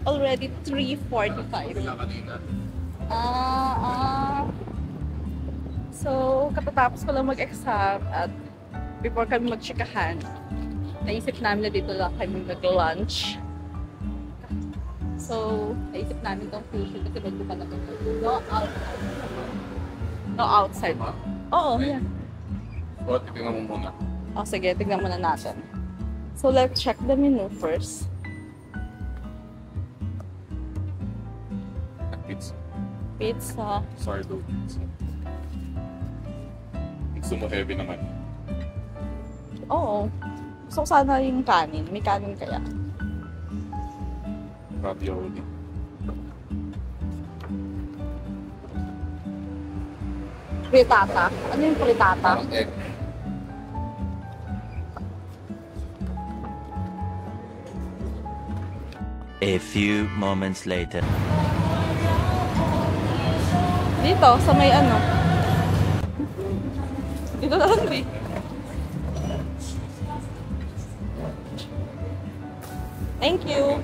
already 3:45. So, katatapos ko lang mag-exam at before kami mag-chikahan, naisip namin na dito lang kami mag-lunch. So, naisip namin itong fusion kasi magbuka na ito. No outside. No outside. Oo, yan. So, tignan mo muna. Oh, sige, tignan muna natin. So, let's check the menu first. Pizza. Pizza. Sourdough pizza. Gusto mo heavy naman. Oo. Gusto ko sana yung kanin. May kanin kaya. Ravioli. Frittata. Ano yung frittata? Parang egg. A few moments later. Dito, sa may ano. Dito na lang di. Thank you.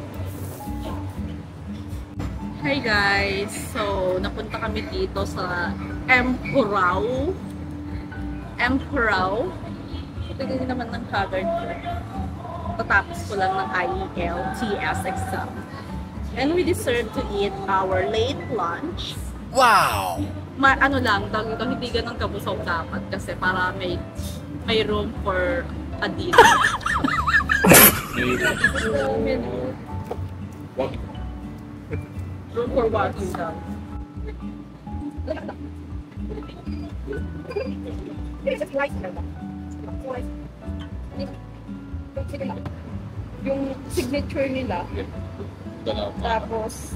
Hi guys. So, napunta kami dito sa Empurao. Tignan niyo naman ng cover ko. Tatapos ko lang ng IELTS exam. And we deserve to eat our late lunch. Wow! Ano lang, tawag ito, hindi ganun kabusaw dapat kasi para may room for a dinner. Room for walking down. Yung signature nila. Tapos,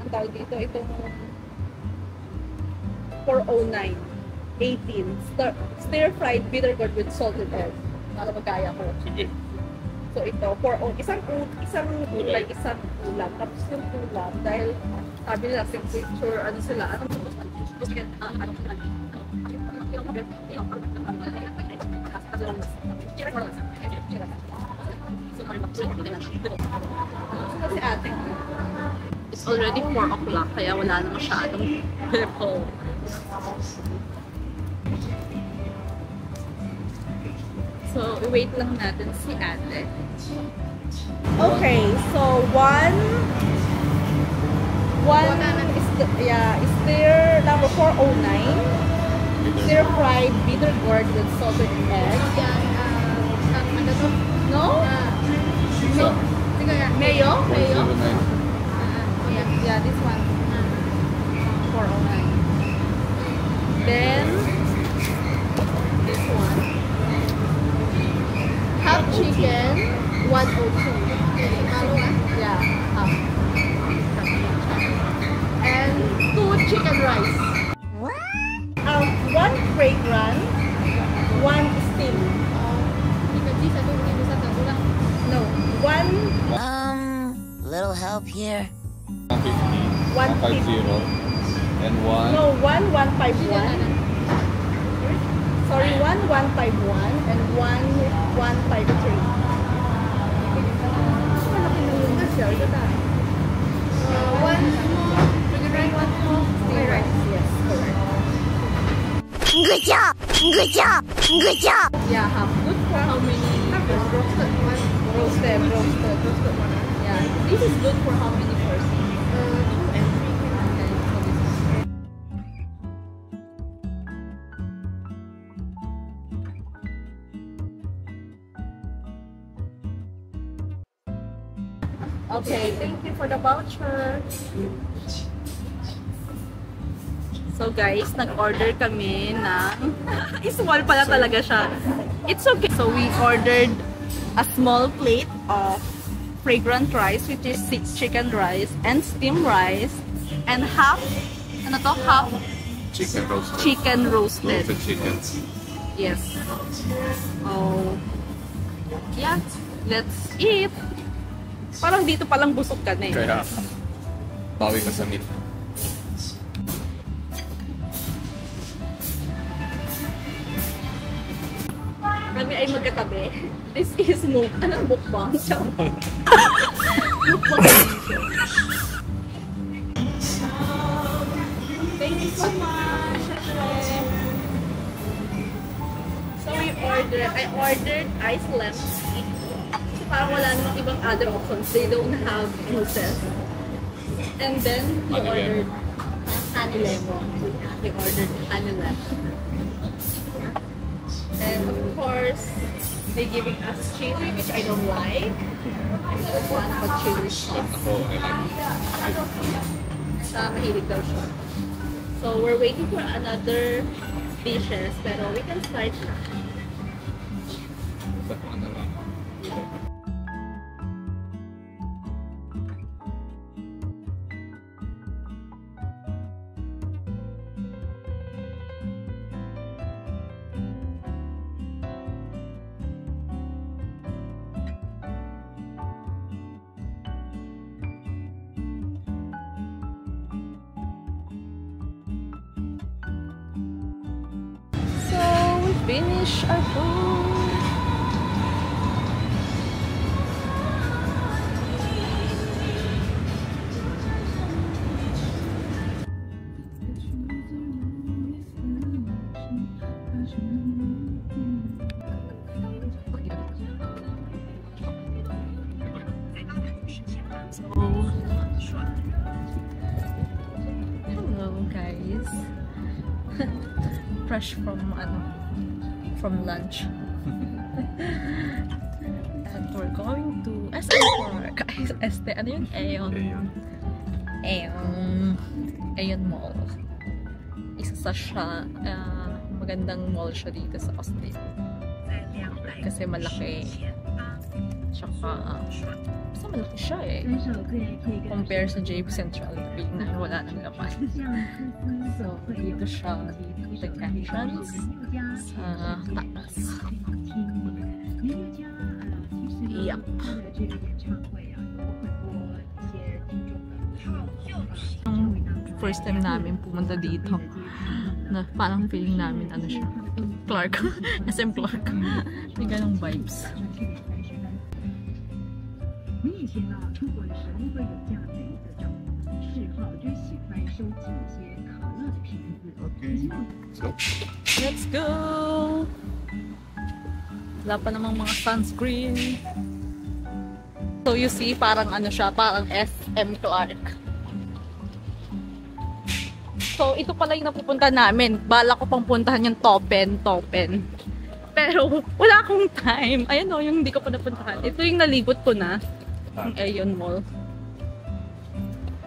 ang tawag dito, itong 409, 18, stir-fried bitter gourd with salted egg. Para magkaya ko. Sige. So ito, 409, isang gulay, isang ulam. Tapos yung ulam, dahil sabi nila, signature, ano sila, kasi ate, it's already 4 o'clock, kaya wala na masyadong people. So, wait lang natin si ate. Okay, so one is stir number 409, stir fried bitter gourd with salted egg. No? Mayo? Yeah, this one. 409. Then this one. Half chicken, 102. Yeah, half. And 2 chicken rice. What? 1 fragrant, 1 steam. No, 1. Little help here. 150. 150. And 1. No, 1,151. Sorry, 1,151 and 1,153. Malaki na yung shell, diba? 1 small, one small rice. Yes, correct. Good job! Good job! Good job! Yeah, half. Good for how many? Roasted one. Roasted one. Yeah, this is good for how many persons? 2 and 3. Okay, so this is. Okay, thank you for the voucher. So guys, nag-order kami ng small pala talaga siya. It's okay. So we ordered a small plate of fragrant rice, which is 6 chicken rice and steamed rice, and half Chicken roasted. chicken roasted. Roasted chicken. Yes. Oh. Yeah. Let's eat. Parang dito palang busog ka na eh. Kaya, bawi ka sa meat. Let me ay magkatabi. This is anong mukbang? Mukbang. Thank you so much. So I ordered iced lemon tea. So parang wala namang ibang other options. They don't have juices. And then we ordered honey lemon. We ordered honey lemon. And of course, they giving us chili, which I don't like. I don't want but chili chips. Mahilig daw siya. So we're waiting for another dishes, pero we can start na. Finish our food. Hello guys. Fresh from lunch. And we're going to SM Park. Ano yun? Aeon Mall. Isa siya, magandang mall siya dito sa Austin. Kasi malaki. Tsaka, basta malaki siya eh. Compare sa JP Central, na wala nang laman. So, dito siya, the entrance sa taas. Yup. First time namin pumunta dito, na parang feeling namin ano siya, Clark. SM Clark. May ganong vibes. 你以前呢，出国的时候会有这样的一个叫嗜好，就喜欢收集一些可乐的瓶子。Let's go! Wala pa namang mga sunscreen. So you see, parang ano siya, parang SM Clark. So ito pala yung napupunta namin. Bala ko pang puntahan yung Topen. Pero wala akong time. Ayan o, yung hindi ko pa napuntahan. Ito yung nalibot ko na. Ang Aeon Mall.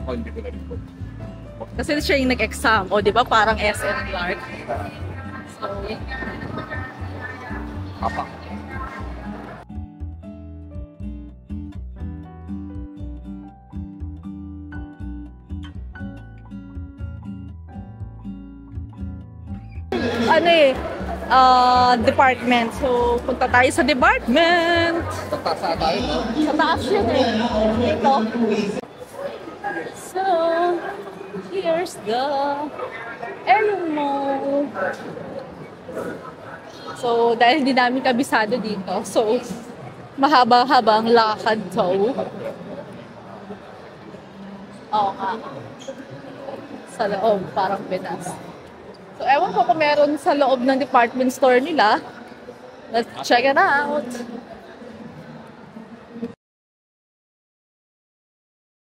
Hindi ko na rin po. Kasi siya yung nag-exam. O, di ba? Parang SM Clark. So, Apa. ano eh, department. So, punta tayo sa department. Tatasa tayo, no? Sa taas yun eh. Dito. So, here's the Aeon Mall. So, dahil hindi namin kabisado dito, so, mahaba-habang lakad to. Oo nga. Sa loob, parang Pinas. So, ewan ko kung meron sa loob ng department store nila. Let's check it out.